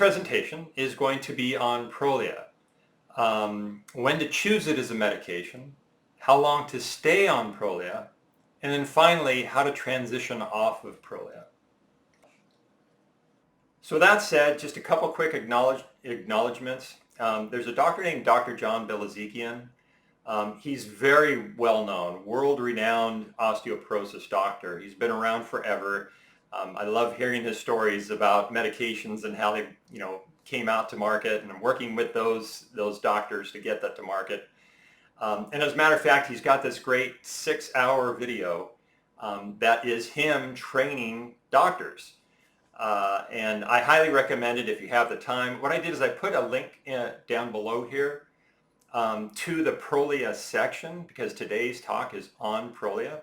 presentation is going to be on Prolia. When to choose it as a medication, how long to stay on Prolia, and then finally how to transition off of Prolia. So with that said, just a couple quick acknowledgements. There's a doctor named Dr. John Bilezikian. He's very well known, world-renowned osteoporosis doctor. He's been around forever. I love hearing his stories about medications and how they, came out to market, and I'm working with those doctors to get that to market. And as a matter of fact, he's got this great 6-hour video that is him training doctors. And I highly recommend it if you have the time. What I did is I put a link down below here to the Prolia section, because today's talk is on Prolia.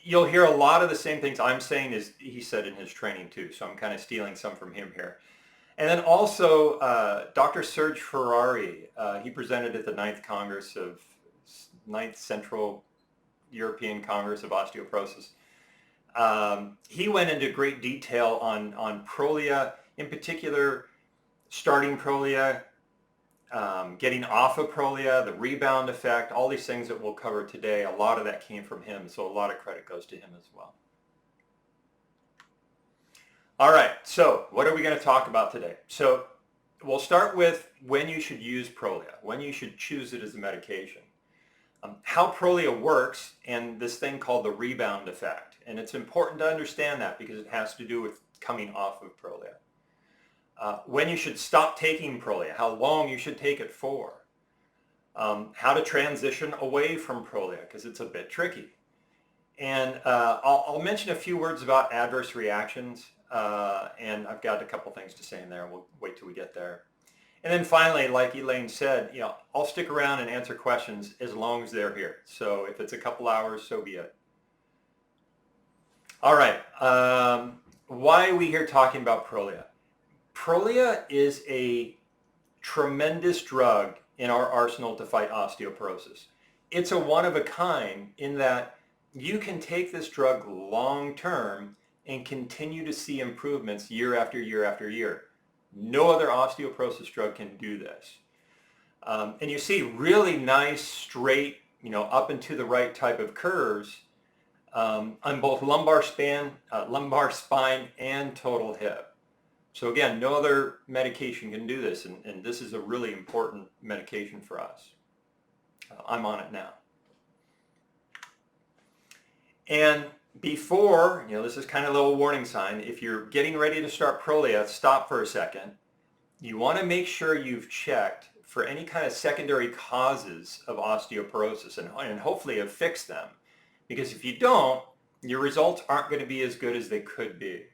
You'll hear a lot of the same things I'm saying as he said in his training too, so I'm kind of stealing some from him here. And then also Dr. Serge Ferrari, he presented at the 9th Central European Congress of Osteoporosis. He went into great detail on Prolia, in particular starting Prolia, getting off of Prolia, the rebound effect, all these things that we'll cover today. A lot of that came from him, so a lot of credit goes to him as well. All right, so what are we going to talk about today? So we'll start with when you should use Prolia, when you should choose it as a medication, how Prolia works, and this thing called the rebound effect. And it's important to understand that because it has to do with coming off of Prolia. When you should stop taking Prolia, how long you should take it for, how to transition away from Prolia, because it's a bit tricky. And I'll mention a few words about adverse reactions, and I've got a couple things to say in there. We'll wait till we get there. And then finally, like Elaine said, I'll stick around and answer questions as long as they're here. So if it's a couple hours, so be it. All right, why are we here talking about Prolia? Prolia is a tremendous drug in our arsenal to fight osteoporosis. It's a one-of-a-kind in that you can take this drug long-term and continue to see improvements year after year after year. No other osteoporosis drug can do this. And you see really nice, straight, up and to the right type of curves on both lumbar spine and total hip. So again, no other medication can do this, and this is a really important medication for us. I'm on it now. And before, this is kind of a little warning sign, if you're getting ready to start Prolia, stop for a second. You want to make sure you've checked for any kind of secondary causes of osteoporosis and hopefully have fixed them. Because if you don't, your results aren't going to be as good as they could be.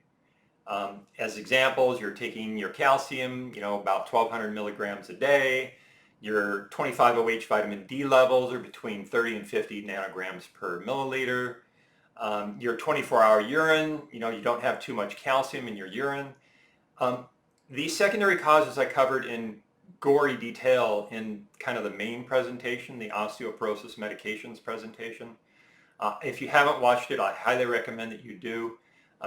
As examples, you're taking your calcium, about 1,200 milligrams a day. Your 25-OH vitamin D levels are between 30 and 50 nanograms per milliliter. Your 24-hour urine, you don't have too much calcium in your urine. These secondary causes I covered in gory detail in kind of the main presentation, the osteoporosis medications presentation. If you haven't watched it, I highly recommend that you do.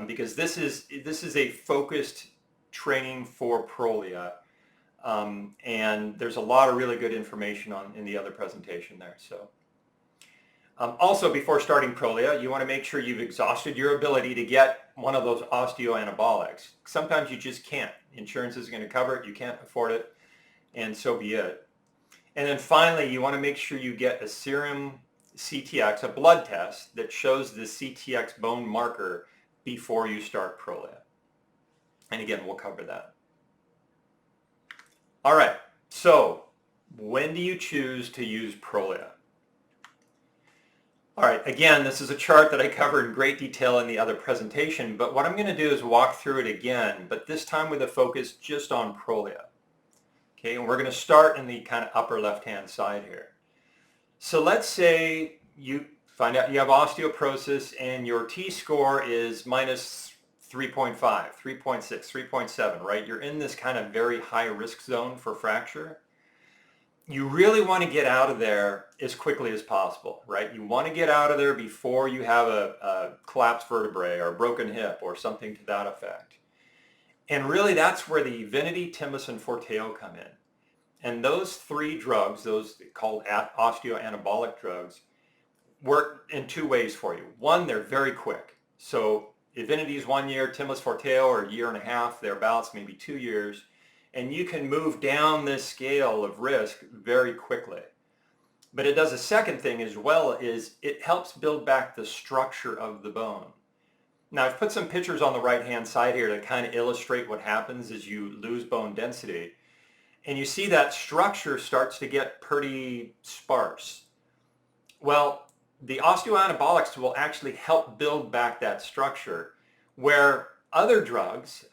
Because this is a focused training for Prolia, and there's a lot of really good information in the other presentation there. So, also before starting Prolia, you want to make sure you've exhausted your ability to get one of those osteoanabolics. Sometimes you just can't. Insurance isn't going to cover it. You can't afford it, and so be it. And then finally, you want to make sure you get a serum CTX, a blood test that shows the CTX bone marker before you start Prolia. And again, we'll cover that. All right, so when do you choose to use Prolia? All right, again, this is a chart that I covered in great detail in the other presentation, but what I'm going to do is walk through it again, but this time with a focus just on Prolia. Okay, and we're going to start in the kind of upper left-hand side here. So let's say you find out you have osteoporosis and your T-score is minus 3.5, 3.6, 3.7, right? You're in this kind of very high risk zone for fracture. you really want to get out of there as quickly as possible, right? You want to get out of there before you have a collapsed vertebrae or a broken hip or something to that effect. And really that's where the Evenity, Timbus, and Forteo come in. And those three drugs, those called osteoanabolic drugs, work in two ways for you. One, they're very quick. So Evenity is 1 year, Timbus, Forteo are 1.5 years, thereabouts, maybe 2 years. And you can move down this scale of risk very quickly. But it does a second thing as well, is it helps build back the structure of the bone. Now I've put some pictures on the right hand side here to kind of illustrate what happens as you lose bone density. And you see that structure starts to get pretty sparse. Well, the osteoanabolics will actually help build back that structure, where other drugs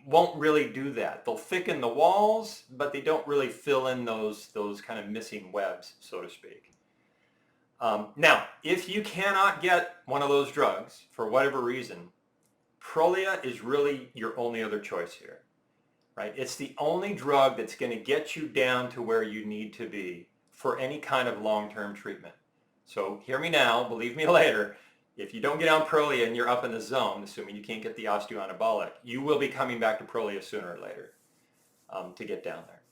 won't really do that. They'll thicken the walls, but they don't really fill in those kind of missing webs, so to speak. Now, if you cannot get one of those drugs for whatever reason, Prolia is really your only other choice here, right? It's the only drug that's going to get you down to where you need to be for any kind of long-term treatment. So hear me now, believe me later. If you don't get on Prolia and you're up in the zone, assuming you can't get the osteoanabolic, you will be coming back to Prolia sooner or later to get down there.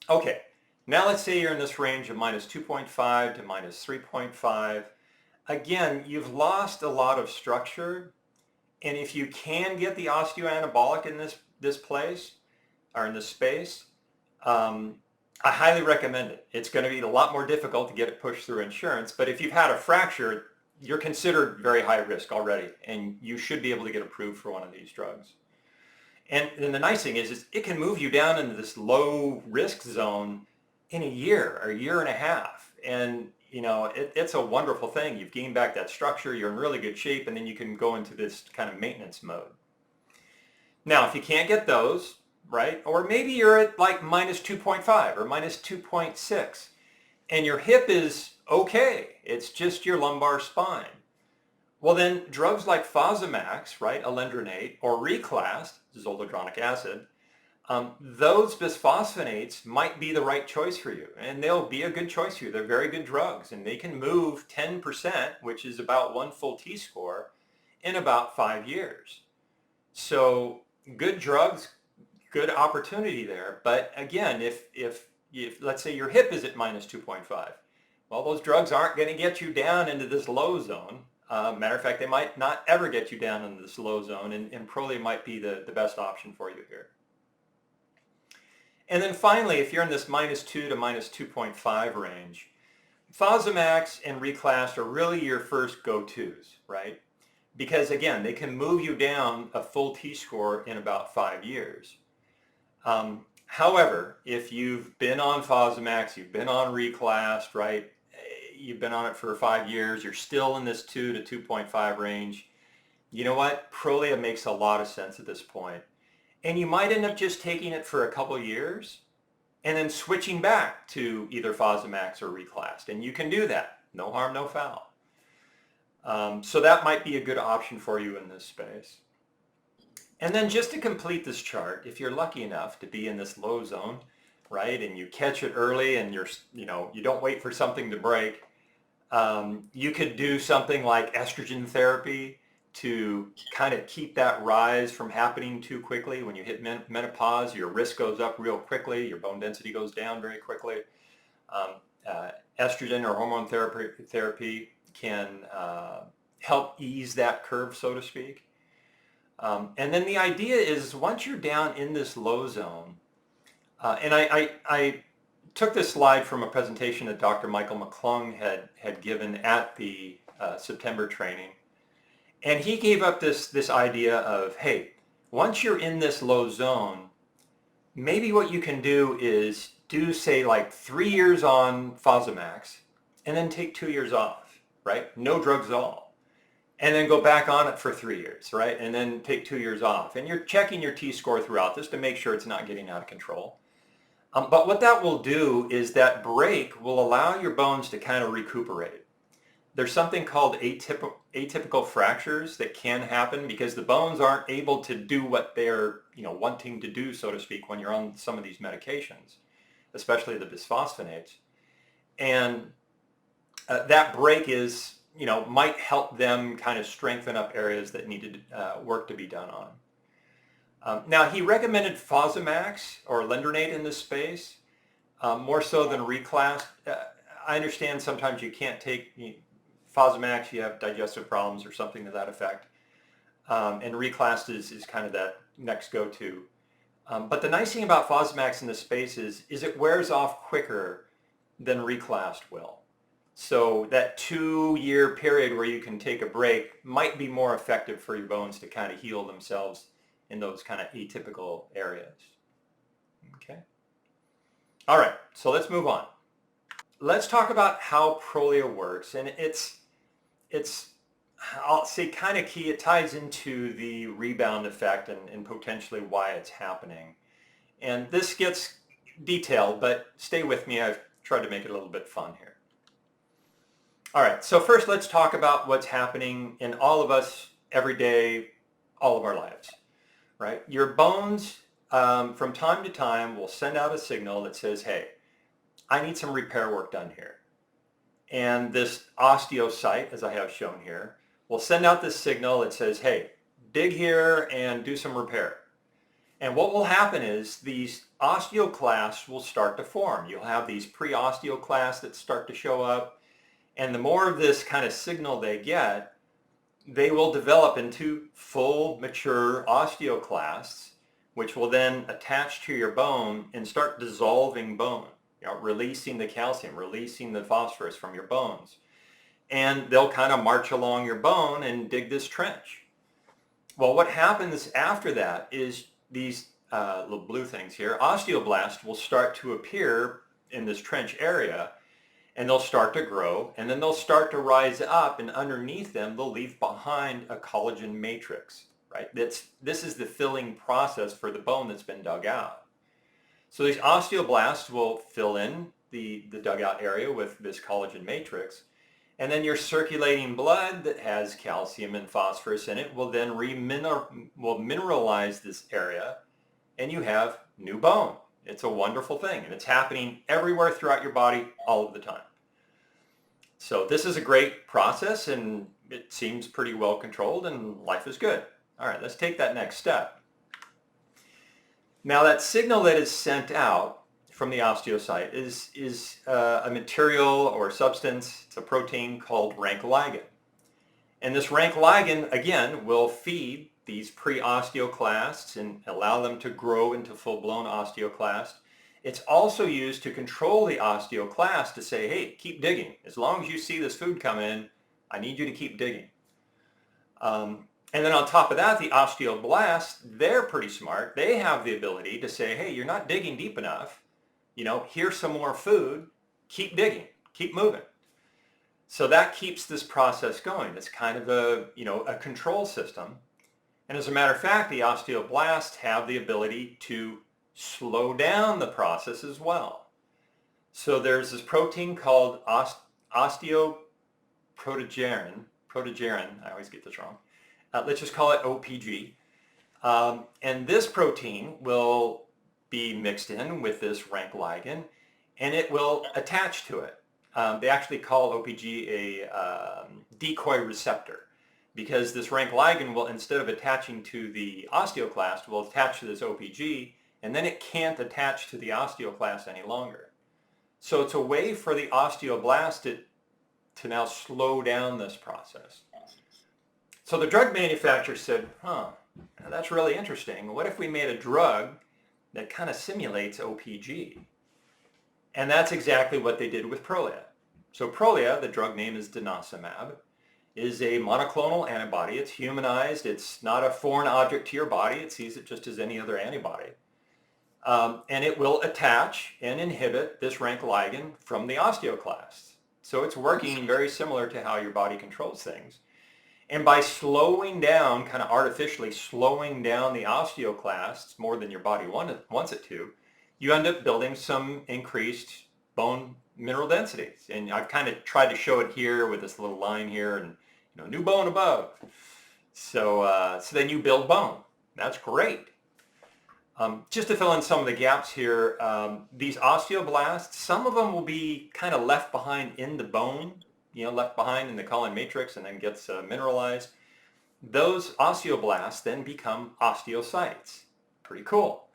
Okay, now let's say you're in this range of -2.5 to -3.5. Again, you've lost a lot of structure, and if you can get the osteoanabolic in this place, or in this space, I highly recommend it. It's going to be a lot more difficult to get it pushed through insurance, but if you've had a fracture, you're considered very high risk already, and you should be able to get approved for one of these drugs. And the nice thing is it can move you down into this low risk zone in 1 year or 1.5 years. And you know, it's a wonderful thing. You've gained back that structure, you're in really good shape, and then you can go into this kind of maintenance mode. Now, if you can't get those, right, or maybe you're at like -2.5 or -2.6, and your hip is okay, it's just your lumbar spine. Well then, drugs like Fosamax, right, alendronate, or Reclast, zoledronic acid, those bisphosphonates might be the right choice for you, and they'll be a good choice for you. They're very good drugs, and they can move 10%, which is about 1 full T-score, in about 5 years. So good drugs, good opportunity there. But again, if let's say your hip is at -2.5, well, those drugs aren't going to get you down into this low zone. Matter of fact, they might not ever get you down into this low zone, and Prolia might be the best option for you here. And then finally, if you're in this -2 to -2.5 range, Fosamax and Reclast are really your first go-tos, right? Because again, they can move you down a full T-score in about 5 years. However, if you've been on Fosamax, you've been on Reclast, right? You've been on it for 5 years, you're still in this 2 to 2.5 range. You know what? Prolia makes a lot of sense at this point. And you might end up just taking it for a couple years and then switching back to either Fosamax or Reclast. And you can do that. No harm, no foul. So that might be a good option for you in this space. And then just to complete this chart, if you're lucky enough to be in this low zone, right, and you catch it early and you don't wait for something to break, you could do something like estrogen therapy to kind of keep that rise from happening too quickly. When you hit menopause, your risk goes up real quickly, your bone density goes down very quickly. Estrogen or hormone therapy can help ease that curve, so to speak. And then the idea is once you're down in this low zone, and I took this slide from a presentation that Dr. Michael McClung had given at the September training. And he gave up this idea of, hey, once you're in this low zone, maybe what you can do is do, say, like 3 years on Fosamax and then take 2 years off, right? No drugs at all. And then go back on it for 3 years, right? And then take 2 years off. And you're checking your T-score throughout this to make sure it's not getting out of control. But what that will do is that break will allow your bones to kind of recuperate. There's something called atypical fractures that can happen because the bones aren't able to do what they're wanting to do, so to speak, when you're on some of these medications. especially the bisphosphonates. And that break is, might help them kind of strengthen up areas that needed work to be done on. Now, he recommended Fosamax or Lendronate in this space, more so than Reclast. I understand sometimes you can't take Fosamax, you have digestive problems or something to that effect. And Reclast is kind of that next go-to. But the nice thing about Fosamax in this space is it wears off quicker than Reclast will. So that 2-year period where you can take a break might be more effective for your bones to kind of heal themselves in those kind of atypical areas. Okay. All right, so let's move on. Let's talk about how Prolia works, and it's I'll say kind of key. It ties into the rebound effect and potentially why it's happening. And this gets detailed, but stay with me. I've tried to make it a little bit fun here. All right, so first let's talk about what's happening in all of us every day, all of our lives, right? Your bones from time to time will send out a signal that says, hey, I need some repair work done here. And this osteocyte, as I have shown here, will send out this signal that says, hey, dig here and do some repair. And what will happen is these osteoclasts will start to form. You'll have these pre-osteoclasts that start to show up. And the more of this kind of signal they get, they will develop into full mature osteoclasts, which will then attach to your bone and start dissolving bone, releasing the calcium, releasing the phosphorus from your bones. And they'll kind of march along your bone and dig this trench. Well, what happens after that is these little blue things here, osteoblasts will start to appear in this trench area, and they'll start to grow, and then they'll start to rise up, and underneath them they'll leave behind a collagen matrix, right? This is the filling process for the bone that's been dug out. So these osteoblasts will fill in the dugout area with this collagen matrix, and then your circulating blood that has calcium and phosphorus in it will then mineralize this area, and you have new bone. It's a wonderful thing, and it's happening everywhere throughout your body all of the time. So this is a great process, and it seems pretty well controlled, and life is good. All right, let's take that next step. Now that signal that is sent out from the osteocyte is a material or substance, it's a protein called rank ligand. And this rank ligand, again, will feed these pre-osteoclasts and allow them to grow into full-blown osteoclasts. It's also used to control the osteoclast to say, hey, keep digging. As long as you see this food come in, I need you to keep digging. And then on top of that, the osteoblasts, they're pretty smart. They have the ability to say, hey, you're not digging deep enough. Here's some more food. Keep digging. Keep moving. So that keeps this process going. It's kind of a control system. And as a matter of fact, the osteoblasts have the ability to slow down the process as well. So there's this protein called osteoprotogerin. I always get this wrong. Let's just call it OPG. And this protein will be mixed in with this rank ligand, and it will attach to it. They actually call OPG a decoy receptor, because this rank ligand will, instead of attaching to the osteoclast, will attach to this OPG, and then it can't attach to the osteoclast any longer. So it's a way for the osteoblast to now slow down this process. So the drug manufacturer said, that's really interesting. What if we made a drug that kind of simulates OPG? And that's exactly what they did with Prolia. So Prolia, the drug name is Denosumab, is a monoclonal antibody. It's humanized. It's not a foreign object to your body. It sees it just as any other antibody. And it will attach and inhibit this rank ligand from the osteoclasts. So it's working very similar to how your body controls things. And by slowing down, kind of artificially slowing down the osteoclasts more than your body wants it to, you end up building some increased bone mineral densities. And I've kind of tried to show it here with this little line here, and new bone above. So then you build bone. That's great. Just to fill in some of the gaps here, these osteoblasts, some of them will be kind of left behind in the bone, left behind in the colon matrix and then gets mineralized. Those osteoblasts then become osteocytes. Pretty cool.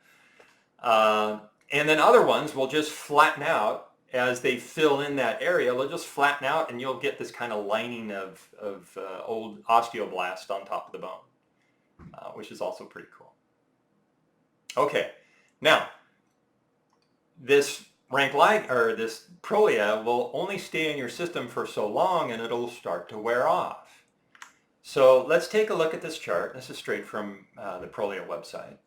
And then other ones will just flatten out as they fill in that area. They'll just flatten out and you'll get this kind of lining of old osteoblast on top of the bone, which is also pretty cool. Okay, now this this Prolia will only stay in your system for so long and it'll start to wear off. So let's take a look at this chart. This is straight from the Prolia website.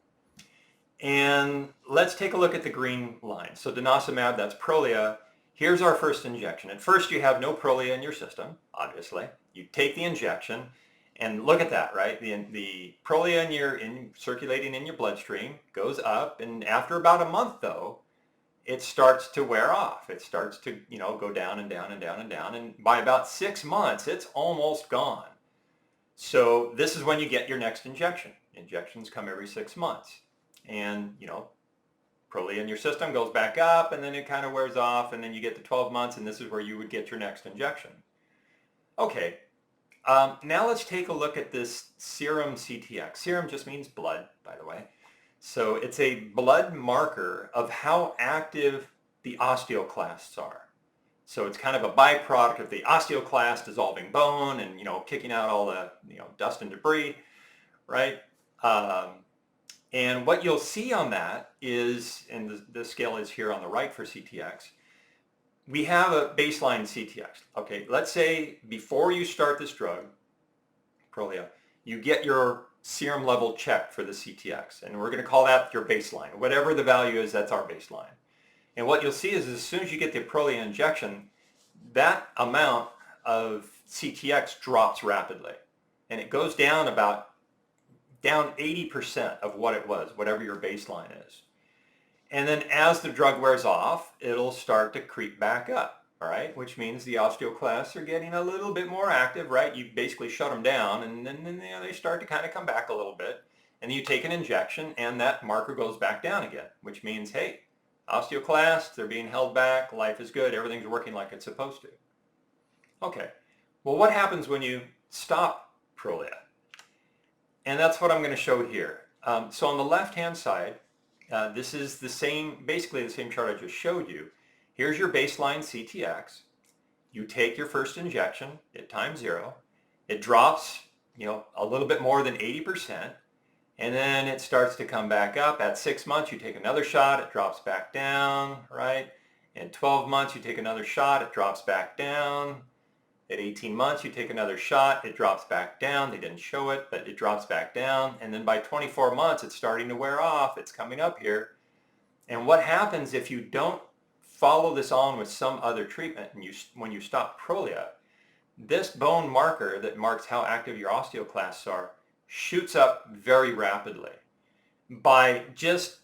And let's take a look at the green line. So Denosumab, that's Prolia. Here's our first injection. At first you have no Prolia in your system, obviously. You take the injection and look at that, right? The Prolia circulating in your bloodstream goes up, and after about a month though, it starts to wear off. It starts to, go down and down and down and down. And by about 6 months, it's almost gone. So this is when you get your next injection. Injections come every 6 months. And, Prolia in your system goes back up and then it kind of wears off and then you get to 12 months and this is where you would get your next injection. Okay, now let's take a look at this serum CTX. Serum just means blood, by the way. So it's a blood marker of how active the osteoclasts are. So it's kind of a byproduct of the osteoclast dissolving bone and, kicking out all the, dust and debris, right? And what you'll see on that is, and the scale is here on the right for CTX, we have a baseline CTX. Okay, let's say before you start this drug, Prolia, you get your serum level checked for the CTX, and we're going to call that your baseline. Whatever the value is, that's our baseline. And what you'll see is as soon as you get the Prolia injection, that amount of CTX drops rapidly. And it goes down 80% of what it was, whatever your baseline is. And then as the drug wears off, it'll start to creep back up, all right? Which means the osteoclasts are getting a little bit more active, right? You basically shut them down and then they start to kind of come back a little bit. And then you take an injection and that marker goes back down again, which means, hey, osteoclasts, they're being held back, life is good, everything's working like it's supposed to. Okay, well what happens when you stop Prolia? And that's what I'm going to show here. So on the left-hand side, this is basically the same chart I just showed you. Here's your baseline CTX. You take your first injection at time 0. It drops, a little bit more than 80%. And then it starts to come back up. At 6 months, you take another shot. It drops back down, right? In 12 months, you take another shot. It drops back down. At 18 months, you take another shot, it drops back down. They didn't show it, but it drops back down. And then by 24 months, it's starting to wear off. It's coming up here. And what happens if you don't follow this on with some other treatment and when you stop Prolia, this bone marker that marks how active your osteoclasts are shoots up very rapidly. By just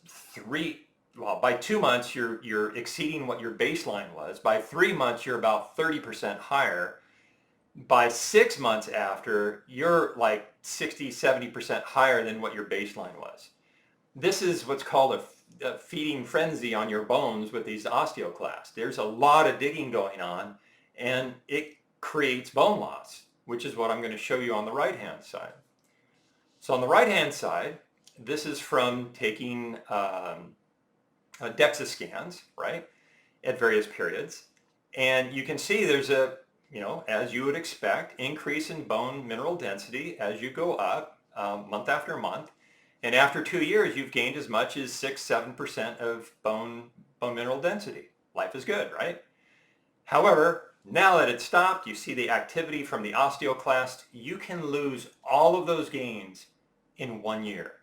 by 2 months, you're exceeding what your baseline was. By 3 months, you're about 30% higher. By 6 months after, you're like 60, 70% higher than what your baseline was. This is what's called a feeding frenzy on your bones with these osteoclasts. There's a lot of digging going on and it creates bone loss, which is what I'm going to show you on the right-hand side. So on the right-hand side, this is from taking DEXA scans, right, at various periods. And you can see there's a as you would expect, increase in bone mineral density as you go up month after month. And after 2 years, you've gained as much as 6-7% of bone mineral density. Life is good, right? However, now that it's stopped, you see the activity from the osteoclast. You can lose all of those gains in 1 year.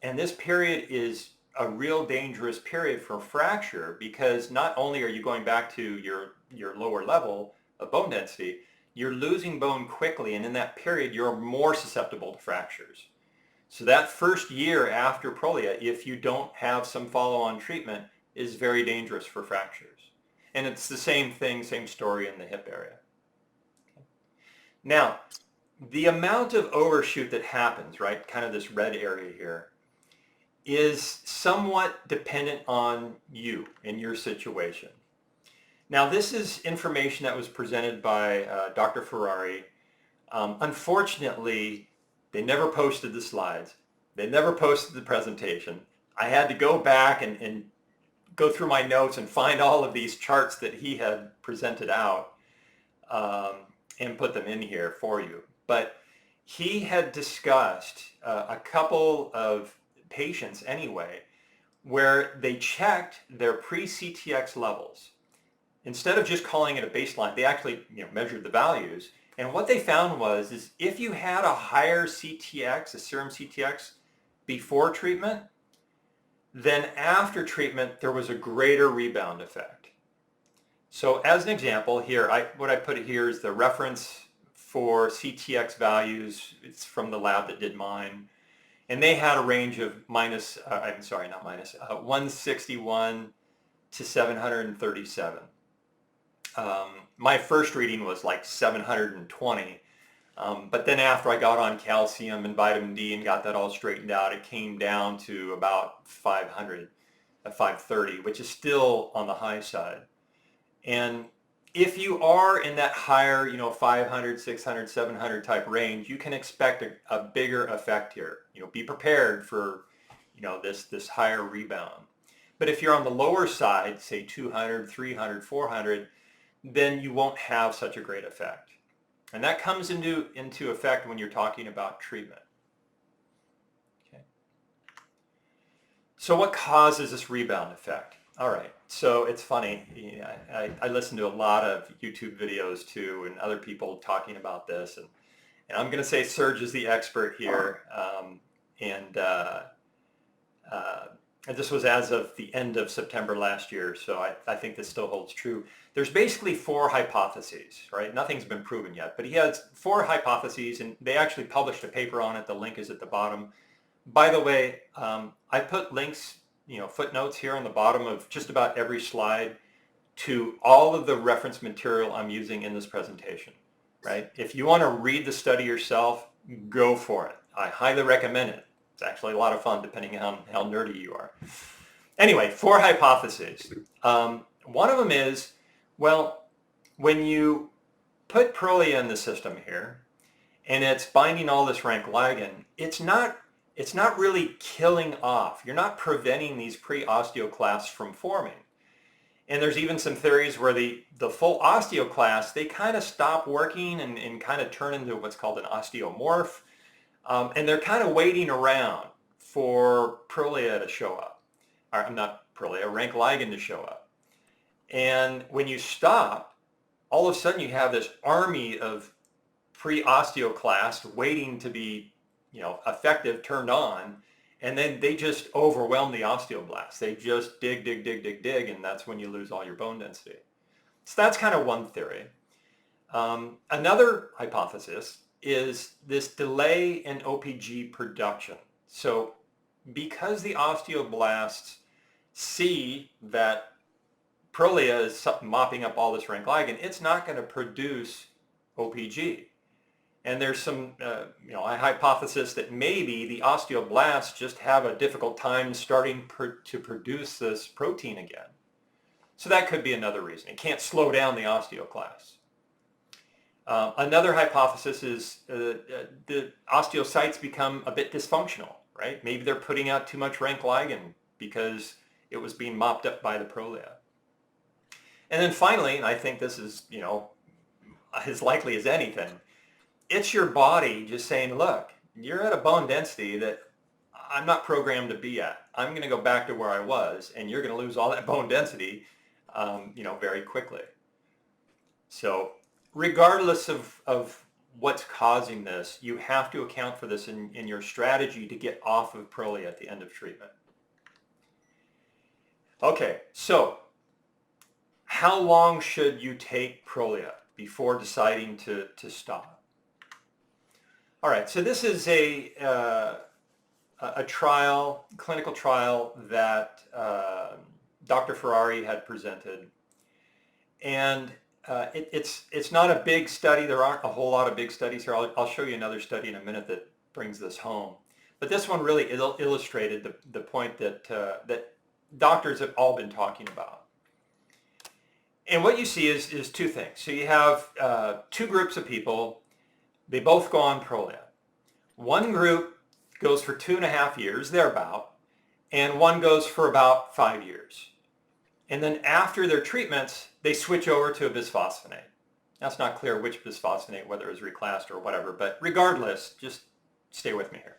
And this period is a real dangerous period for fracture because not only are you going back to your lower level of bone density, you're losing bone quickly, and in that period you're more susceptible to fractures. So that first year after Prolia, if you don't have some follow-on treatment, is very dangerous for fractures. And it's the same thing, same story in the hip area. Now, the amount of overshoot that happens, right, kind of this red area here, is somewhat dependent on you and your situation. Now, this is information that was presented by Dr. Ferrari. Unfortunately, they never posted the slides. They never posted the presentation. I had to go back and go through my notes and find all of these charts that he had presented out and put them in here for you. But he had discussed a couple of patients anyway, where they checked their pre-CTX levels. Instead of just calling it a baseline, they actually measured the values. And what they found is if you had a higher CTX, a serum CTX, before treatment, then after treatment, there was a greater rebound effect. So as an example here, what I put here is the reference for CTX values. It's from the lab that did mine. And they had a range of 161 to 737. My first reading was like 720. But then after I got on calcium and vitamin D and got that all straightened out, it came down to about 530, which is still on the high side. And if you are in that higher, 500, 600, 700 type range, you can expect a bigger effect here. Be prepared for, this higher rebound. But if you're on the lower side, say 200, 300, 400, then you won't have such a great effect. And that comes into effect when you're talking about treatment. Okay. So what causes this rebound effect? All right, so it's funny. I listen to a lot of YouTube videos too, and other people talking about this, and I'm going to say Serge is the expert here, and this was as of the end of September last year, so I think this still holds true. There's basically 4 hypotheses, right? Nothing's been proven yet, but he has 4 hypotheses, and they actually published a paper on it. The link is at the bottom. By the way, I put links, footnotes here on the bottom of just about every slide to all of the reference material I'm using in this presentation, right? If you want to read the study yourself, go for it. I highly recommend it. It's actually a lot of fun depending on how nerdy you are. Anyway, 4 hypotheses. One of them is, well, when you put Prolia in the system here and it's binding all this rank ligand, it's not really killing off. You're not preventing these pre-osteoclasts from forming. And there's even some theories where the full osteoclasts, they kind of stop working and kind of turn into what's called an osteomorph. And they're kind of waiting around for Prolia to show up. Or not Prolia, rank ligand to show up. And when you stop, all of a sudden you have this army of pre-osteoclasts waiting to be effective, turned on, and then they just overwhelm the osteoblasts. They just dig, and that's when you lose all your bone density. So that's kind of one theory. Another hypothesis is this delay in OPG production. So because the osteoblasts see that Prolia is mopping up all this rank ligand, it's not going to produce OPG. And there's some, a hypothesis that maybe the osteoblasts just have a difficult time starting to produce this protein again. So that could be another reason. It can't slow down the osteoclasts. Another hypothesis is the osteocytes become a bit dysfunctional, right? Maybe they're putting out too much rank ligand because it was being mopped up by the Prolia. And then finally, and I think this is, as likely as anything, it's your body just saying, look, you're at a bone density that I'm not programmed to be at. I'm going to go back to where I was, and you're going to lose all that bone density, very quickly. So regardless of what's causing this, you have to account for this in your strategy to get off of Prolia at the end of treatment. Okay, so how long should you take Prolia before deciding to stop? All right, so this is a trial, clinical trial that Dr. Ferrari had presented, and it's not a big study. There aren't a whole lot of big studies here. I'll show you another study in a minute that brings this home. But this one really illustrated the point that, that doctors have all been talking about. And what you see is two things. So you have two groups of people. They both go on Prolia. One group goes for 2.5 years, thereabout, and one goes for about 5 years. And then after their treatments, they switch over to a bisphosphonate. That's not clear which bisphosphonate, whether it was reclassed or whatever, but regardless, just stay with me here.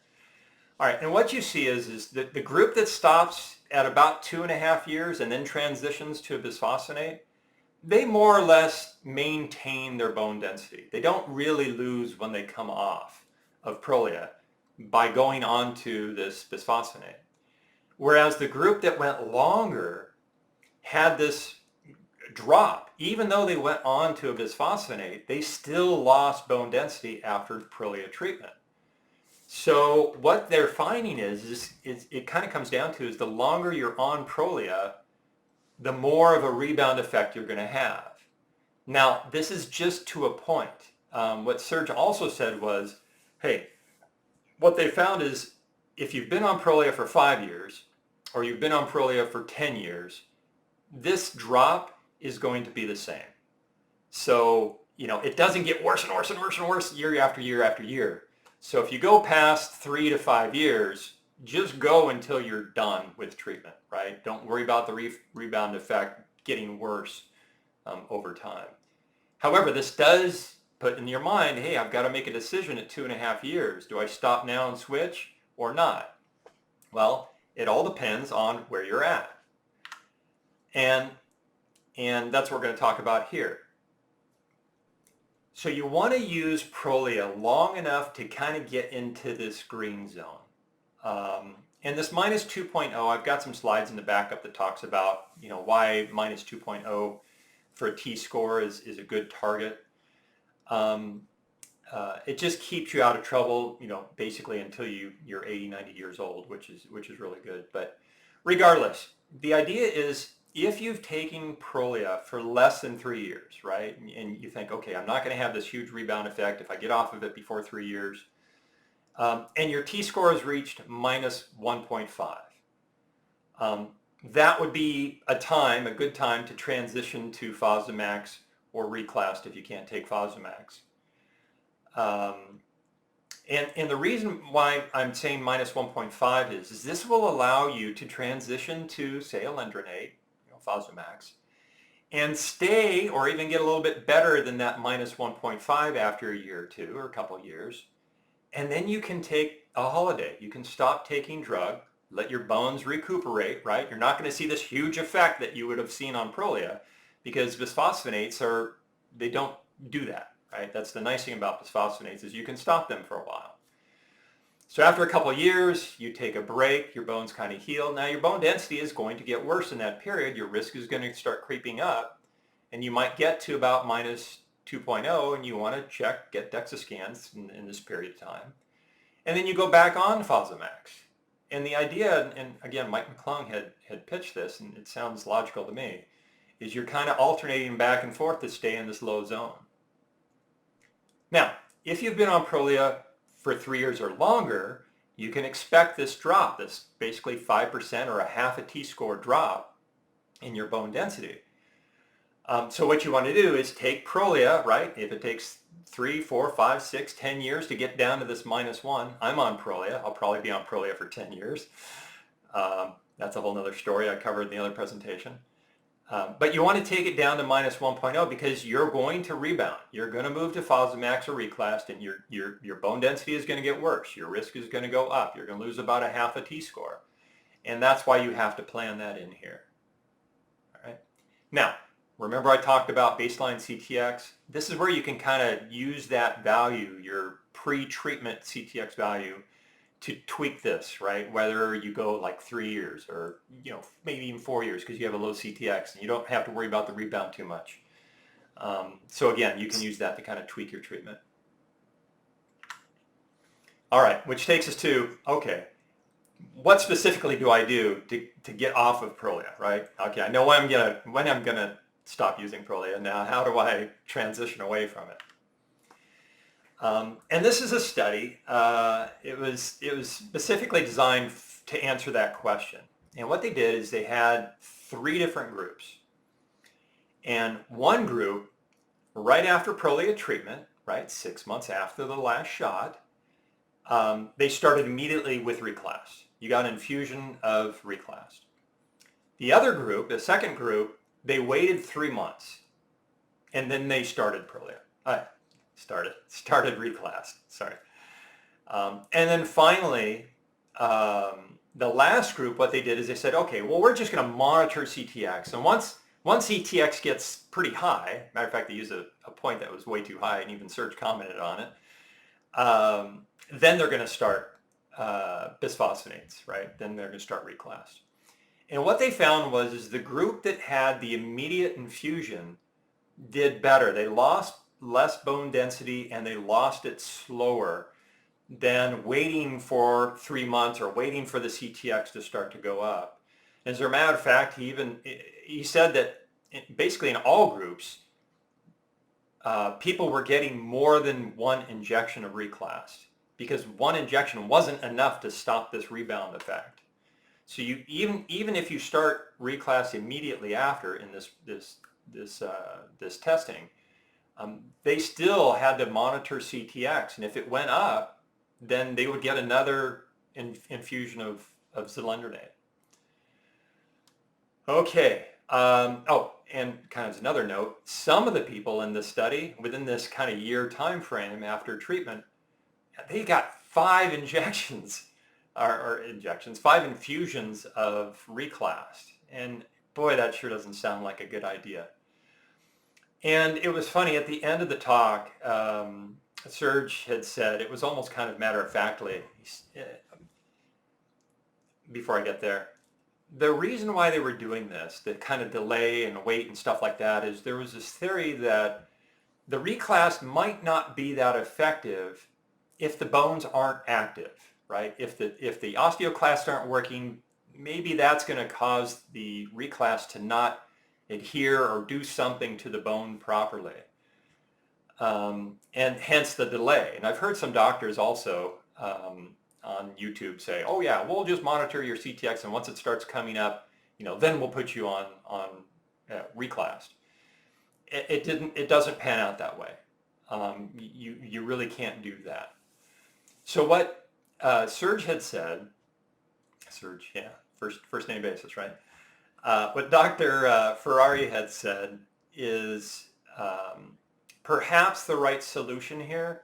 All right, and what you see is that the group that stops at about 2.5 years and then transitions to a bisphosphonate, they more or less maintain their bone density. They don't really lose when they come off of Prolia by going on to this bisphosphonate. Whereas the group that went longer had this drop. Even though they went on to a bisphosphonate, they still lost bone density after Prolia treatment. So what they're finding is it kind of comes down to is the longer you're on Prolia, the more of a rebound effect you're going to have. Now, this is just to a point. What Serge also said was, hey, what they found is if you've been on Prolia for 5 years or you've been on Prolia for 10 years, this drop is going to be the same. So, you know, it doesn't get worse and worse and worse and worse year after year after year. So if you go past 3 to 5 years, just go until you're done with treatment, right? Don't worry about the rebound effect getting worse over time. However, this does put in your mind, hey, I've got to make a decision at 2.5 years. Do I stop now and switch or not? Well, it all depends on where you're at. And that's what we're going to talk about here. So you want to use Prolia long enough to kind of get into this green zone. And this minus 2.0, I've got some slides in the backup that talks about, you know, why minus 2.0 for a T-score is a good target. It just keeps you out of trouble, you know, basically until you're 80, 90 years old, which is really good. But regardless, the idea is if you've taken Prolia for less than 3 years, right, and you think, okay, I'm not going to have this huge rebound effect if I get off of it before 3 years, and your T-score has reached minus 1.5, that would be a good time to transition to Fosamax or reclassed if you can't take Fosamax. And the reason why I'm saying minus 1.5 is this will allow you to transition to, say, alendronate, Fosamax, and stay or even get a little bit better than that minus 1.5 after a year or two or a couple of years. And then you can take a holiday. You can stop taking drug, let your bones recuperate, right? You're not going to see this huge effect that you would have seen on Prolia because bisphosphonates they don't do that, right? That's the nice thing about bisphosphonates is you can stop them for a while. So after a couple of years, you take a break, your bones kind of heal. Now your bone density is going to get worse in that period. Your risk is going to start creeping up, and you might get to about minus 2.0, and you want to get DEXA scans in this period of time. And then you go back on Fosamax. And the idea, and again, Mike McClung had pitched this, and it sounds logical to me, is you're kind of alternating back and forth to stay in this low zone. Now, if you've been on Prolia for 3 years or longer, you can expect this drop, this basically 5% or a half a T-score drop in your bone density. So what you want to do is take Prolia, right? If it takes 3, 4, 5, 6, 10 years to get down to this minus 1, I'm on Prolia. I'll probably be on Prolia for 10 years. That's a whole other story I covered in the other presentation. But you want to take it down to minus 1.0 because you're going to rebound. You're going to move to Fosamax or reclassed, and your bone density is going to get worse. Your risk is going to go up. You're going to lose about a half a T-score. And that's why you have to plan that in here. All right. Now, remember I talked about baseline CTX? This is where you can kind of use that value, your pre-treatment CTX value, to tweak this, right? Whether you go like 3 years or, you know, maybe even 4 years because you have a low CTX and you don't have to worry about the rebound too much. So again, you can use that to kind of tweak your treatment. All right, which takes us to, okay, what specifically do I do to get off of Prolia, right? Okay, I know when I'm gonna stop using Prolia. Now, how do I transition away from it? And this is a study. It was specifically designed to answer that question. And what they did is they had 3 different groups. And one group, right after Prolia treatment, right, 6 months after the last shot, they started immediately with Reclast. You got an infusion of Reclast. The other group, the second group, they waited 3 months, and then they started Prolia. Started Reclast, sorry. And then finally, the last group, what they did is they said, okay, well, we're just going to monitor CTX. And once CTX gets pretty high, matter of fact, they used a point that was way too high, and even Serge commented on it, then they're going to start bisphosphonates, right? Then they're going to start Reclast. And what they found was the group that had the immediate infusion did better. They lost less bone density and they lost it slower than waiting for 3 months or waiting for the CTX to start to go up. As a matter of fact, he said that basically in all groups, people were getting more than 1 injection of Reclast because 1 injection wasn't enough to stop this rebound effect. So you even if you start Reclast immediately after in this testing, they still had to monitor CTX, and if it went up, then they would get another infusion of Zolendronate. Okay. Oh, and kind of as another note, some of the people in this study, within this kind of year time frame after treatment, they got 5 injections, or 5 infusions of Reclast. And boy, that sure doesn't sound like a good idea. And it was funny, at the end of the talk, Serge had said, it was almost kind of matter-of-factly, before I get there, the reason why they were doing this, the kind of delay and wait and stuff like that, is there was this theory that the Reclast might not be that effective if the bones aren't active, right? If the osteoclasts aren't working, maybe that's going to cause the Reclast to not adhere or do something to the bone properly. And hence the delay. And I've heard some doctors also on YouTube say, oh yeah, we'll just monitor your CTX, and once it starts coming up, then we'll put you on Reclast. It doesn't pan out that way. You really can't do that. So what Serge had said, Serge, yeah, first name basis, right? What Dr. Ferrari had said is perhaps the right solution here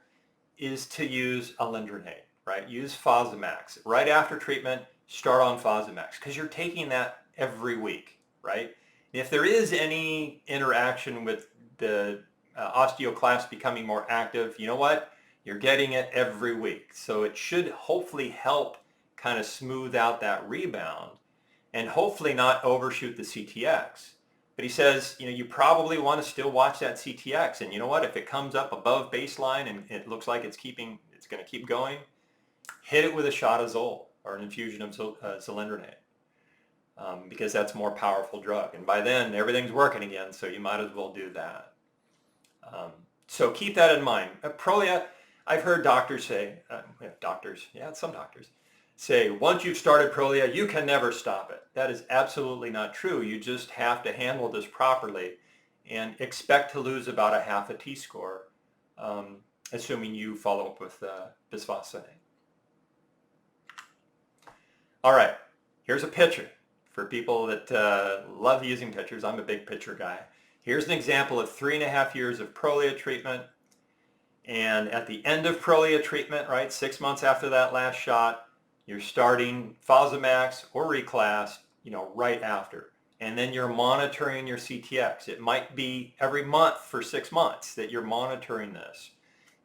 is to use alendronate, right? Use Fosamax. Right after treatment, start on Fosamax because you're taking that every week, right? If there is any interaction with the osteoclast becoming more active, you know what? You're getting it every week. So it should hopefully help kind of smooth out that rebound and hopefully not overshoot the CTX. But he says, you probably want to still watch that CTX. And you know what? If it comes up above baseline and it looks like it's going to keep going, hit it with a shot of Zol or an infusion of Zolendronate. Because that's a more powerful drug. And by then, everything's working again, so you might as well do that. So keep that in mind. Prolia, I've heard doctors say, some doctors, say, once you've started Prolia, you can never stop it. That is absolutely not true. You just have to handle this properly and expect to lose about a half a T-score, assuming you follow up with bisphosphonate. All right, here's a picture. For people that love using pictures, I'm a big picture guy. Here's an example of 3.5 years of Prolia treatment. And at the end of Prolia treatment, right, 6 months after that last shot, you're starting Fosamax or Reclast, right after. And then you're monitoring your CTX. It might be every month for 6 months that you're monitoring this.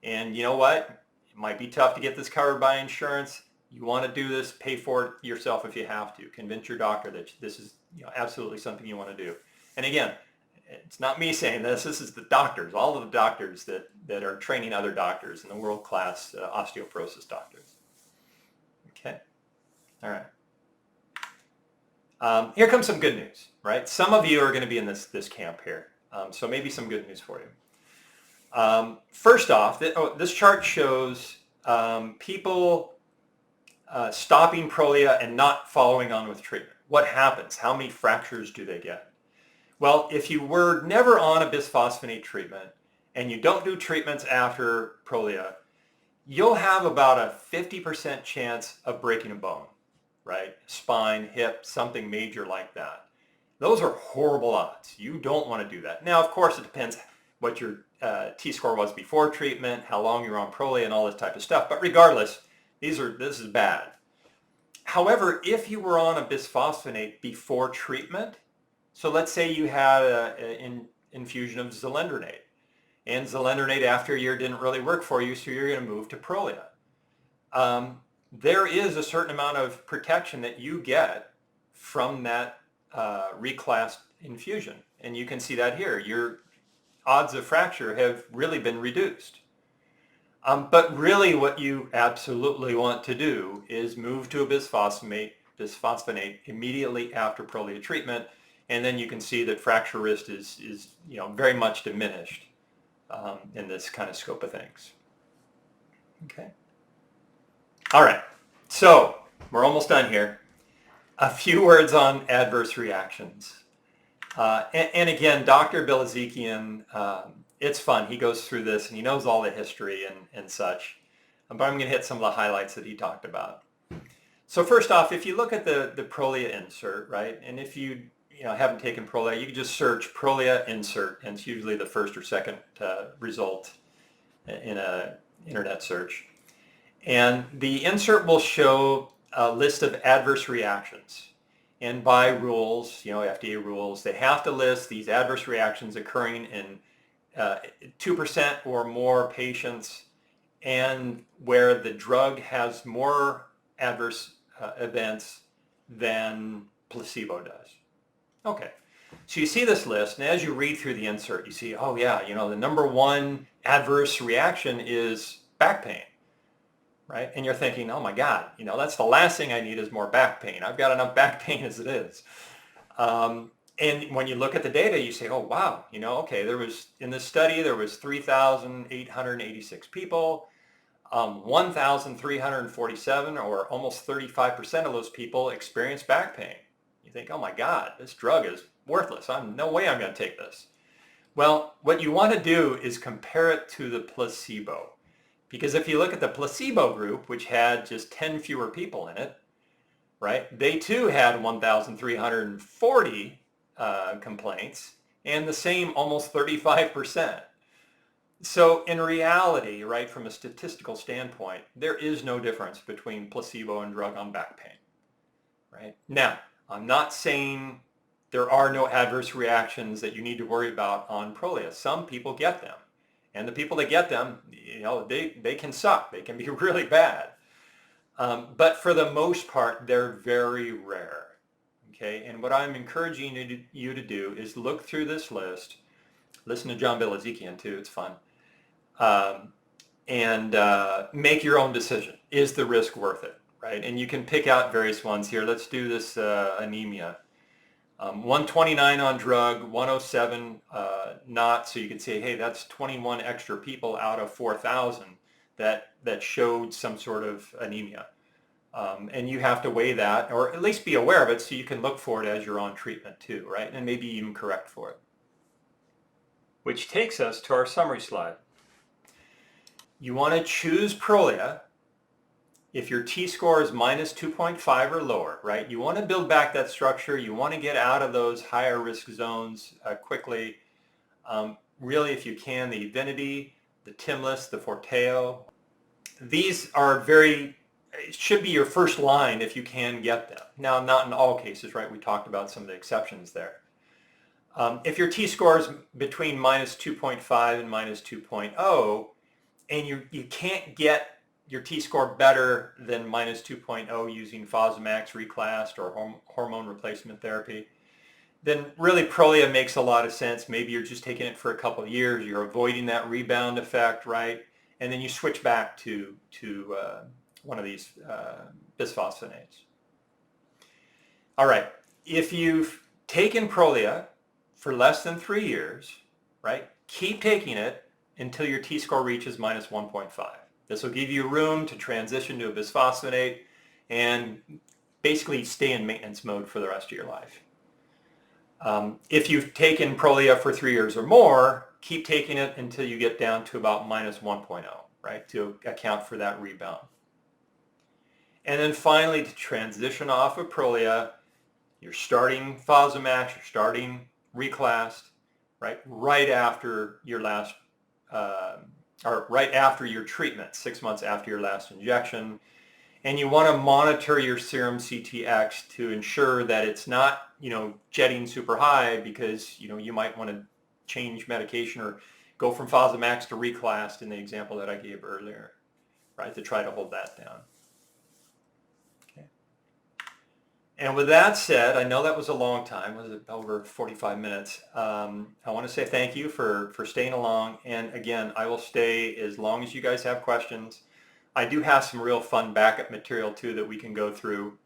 And you know what? It might be tough to get this covered by insurance. You want to do this, pay for it yourself if you have to. Convince your doctor that this is absolutely something you want to do. And again, it's not me saying this. This is the doctors, all of the doctors that are training other doctors and the world-class osteoporosis doctors. Okay. All right. Here comes some good news, right? Some of you are going to be in this camp here. So maybe some good news for you. First off, this chart shows people stopping Prolia and not following on with treatment. What happens? How many fractures do they get? Well, if you were never on a bisphosphonate treatment and you don't do treatments after Prolia, you'll have about a 50% chance of breaking a bone, right? Spine, hip, something major like that. Those are horrible odds. You don't want to do that. Now, of course, it depends what your T-score was before treatment, how long you're on Prolia, and all this type of stuff. But regardless, this is bad. However, if you were on a bisphosphonate before treatment, so let's say you had an infusion of zolendronate, and zolendronate after a year didn't really work for you, so you're going to move to Prolia. There is a certain amount of protection that you get from that reclassed infusion, and you can see that here. Your odds of fracture have really been reduced. But really what you absolutely want to do is move to a bisphosphonate immediately after Prolia treatment, and then you can see that fracture risk is very much diminished in this kind of scope of things. Okay. All right, so we're almost done here. A few words on adverse reactions. And again, Dr. Bilezikian, it's fun. He goes through this and he knows all the history and such. But I'm going to hit some of the highlights that he talked about. So first off, if you look at the Prolia insert, right, and if you haven't taken Prolia, you can just search Prolia insert, and it's usually the first or second result in an internet search. And the insert will show a list of adverse reactions. And by rules, FDA rules, they have to list these adverse reactions occurring in 2% or more patients, and where the drug has more adverse events than placebo does. Okay, so you see this list, and as you read through the insert, you see, oh yeah, the number one adverse reaction is back pain, right? And you're thinking, oh my God, that's the last thing I need is more back pain. I've got enough back pain as it is. And when you look at the data, you say, oh wow, okay, in this study, there was 3,886 people, 1,347, or almost 35% of those people experienced back pain. You think, oh my God, this drug is worthless. No way I'm going to take this. Well, what you want to do is compare it to the placebo. Because if you look at the placebo group, which had just 10 fewer people in it, right, they too had 1,340 complaints, and the same almost 35%. So in reality, right, from a statistical standpoint, there is no difference between placebo and drug on back pain, right? Now, I'm not saying there are no adverse reactions that you need to worry about on Prolia. Some people get them. And the people that get them, they can suck. They can be really bad. But for the most part, they're very rare. Okay, and what I'm encouraging you to do is look through this list. Listen to John Bilezikian too. It's fun. And make your own decision. Is the risk worth it? Right? And you can pick out various ones here. Let's do this anemia. 129 on drug, 107 not, so you can say, hey, that's 21 extra people out of 4,000 that showed some sort of anemia. And you have to weigh that, or at least be aware of it, so you can look for it as you're on treatment too, right? And maybe even correct for it. Which takes us to our summary slide. You want to choose Prolia if your T-score is minus 2.5 or lower, right? You want to build back that structure. You want to get out of those higher risk zones quickly. Really, if you can, the Evenity, the Timlis, the Forteo. These are it should be your first line if you can get them. Now, not in all cases, right? We talked about some of the exceptions there. If your T-score is between minus 2.5 and minus 2.0, and you can't get your T-score better than minus 2.0 using Fosamax reclassed or hormone replacement therapy, then really Prolia makes a lot of sense. Maybe you're just taking it for a couple of years. You're avoiding that rebound effect, right? And then you switch back to one of these bisphosphonates. All right. If you've taken Prolia for less than 3 years, right, keep taking it until your T-score reaches minus 1.5. This will give you room to transition to a bisphosphonate and basically stay in maintenance mode for the rest of your life. If you've taken Prolia for 3 years or more, keep taking it until you get down to about minus 1.0, right, to account for that rebound. And then finally, to transition off of Prolia, you're starting Fosamax, you're starting Reclast, right after your last, or right after your treatment, 6 months after your last injection. And you want to monitor your serum CTX to ensure that it's not, jetting super high, because, you might want to change medication or go from Fosamax to Reclast in the example that I gave earlier, right, to try to hold that down. Okay. And with that said, I know that was a long time, it was over 45 minutes. I want to say thank you for staying along. And again, I will stay as long as you guys have questions. I do have some real fun backup material too that we can go through.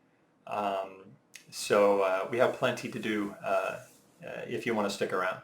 So we have plenty to do if you want to stick around.